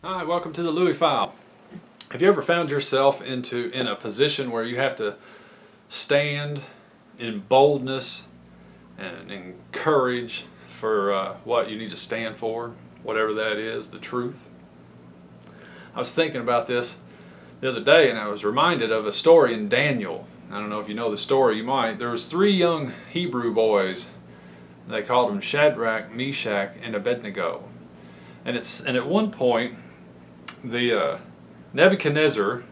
Hi, welcome to the Louie File. Have you ever found yourself in a position where you have to stand in boldness and in courage for what you need to stand for, whatever that is, the truth? I was thinking about this the other day, and I was reminded of a story in Daniel. I don't know if you know the story, you might. There was three young Hebrew boys. They called them Shadrach, Meshach, and Abednego. And at one point, the Nebuchadnezzar,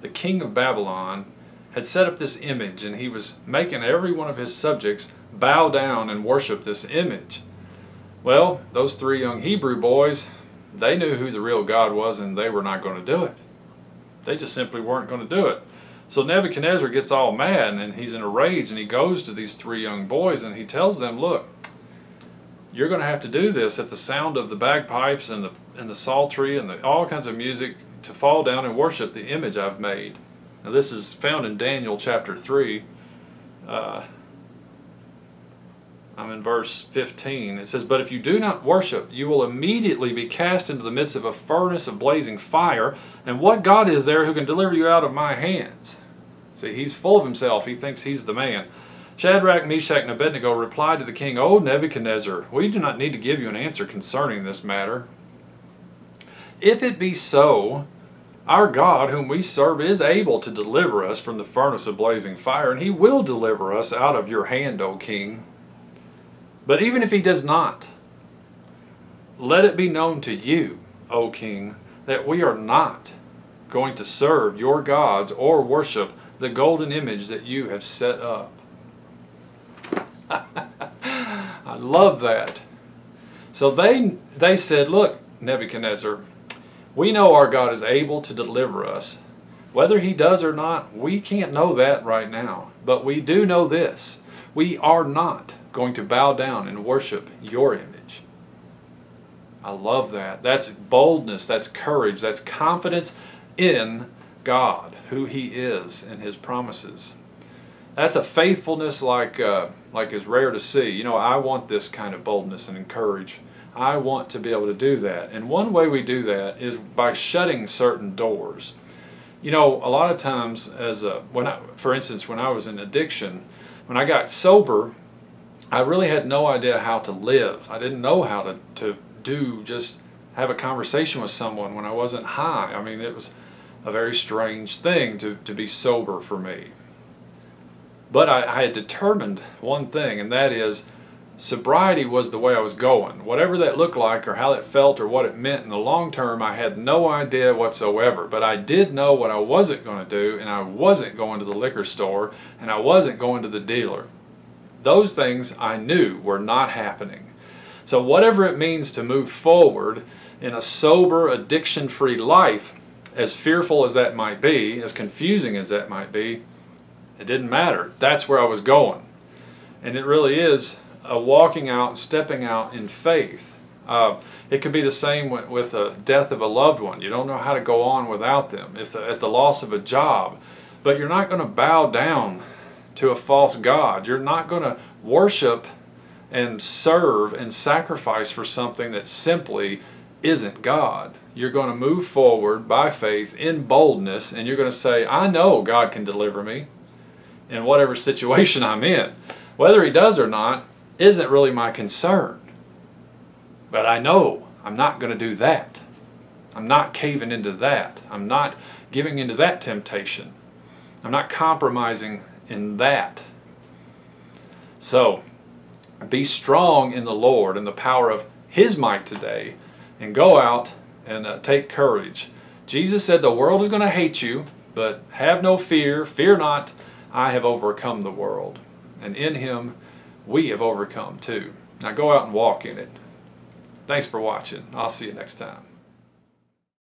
the king of Babylon, had set up this image, and he was making every one of his subjects bow down and worship this image. Well, those three young Hebrew boys, they knew who the real God was, and they were not going to do it. They just simply weren't going to do it. So Nebuchadnezzar gets all mad, and he's in a rage, and he goes to these three young boys, and he tells them, look, you're going to have to do this at the sound of the bagpipes and the psaltery and all kinds of music to fall down and worship the image I've made. Now this is found in Daniel chapter 3. I'm in verse 15. It says, but if you do not worship, you will immediately be cast into the midst of a furnace of blazing fire. And what God is there who can deliver you out of my hands? See, he's full of himself. He thinks he's the man. Shadrach, Meshach, and Abednego replied to the king, O Nebuchadnezzar, we do not need to give you an answer concerning this matter. If it be so, our God whom we serve is able to deliver us from the furnace of blazing fire, and he will deliver us out of your hand, O king. But even if he does not, let it be known to you, O king, that we are not going to serve your gods or worship the golden image that you have set up. I love that. So they said, look, Nebuchadnezzar, we know our God is able to deliver us. Whether he does or not, we can't know that right now. But we do know this. We are not going to bow down and worship your image. I love that. That's boldness, that's courage, that's confidence in God, who he is and his promises. That's a faithfulness like is rare to see. You know, I want this kind of boldness and courage. I want to be able to do that. And one way we do that is by shutting certain doors. You know, a lot of times, for instance, when I was in addiction, when I got sober, I really had no idea how to live. I didn't know how to just have a conversation with someone when I wasn't high. I mean, it was a very strange thing to be sober for me. But I had determined one thing, and that is sobriety was the way I was going. Whatever that looked like or how it felt or what it meant in the long term, I had no idea whatsoever. But I did know what I wasn't going to do, and I wasn't going to the liquor store, and I wasn't going to the dealer. Those things I knew were not happening. So whatever it means to move forward in a sober, addiction-free life, as fearful as that might be, as confusing as that might be, it didn't matter. That's where I was going. And it really is a walking out, stepping out in faith. It could be the same with the death of a loved one. You don't know how to go on without them. At the loss of a job. But you're not going to bow down to a false god. You're not going to worship and serve and sacrifice for something that simply isn't God. You're going to move forward by faith in boldness, and you're going to say, I know God can deliver me in whatever situation I'm in. Whether he does or not isn't really my concern. But I know I'm not going to do that. I'm not caving into that. I'm not giving into that temptation. I'm not compromising in that. So, be strong in the Lord and the power of his might today, and go out and take courage. Jesus said the world is going to hate you, but have no fear. Fear not. I have overcome the world, and in him we have overcome too. Now go out and walk in it. Thanks for watching. I'll see you next time.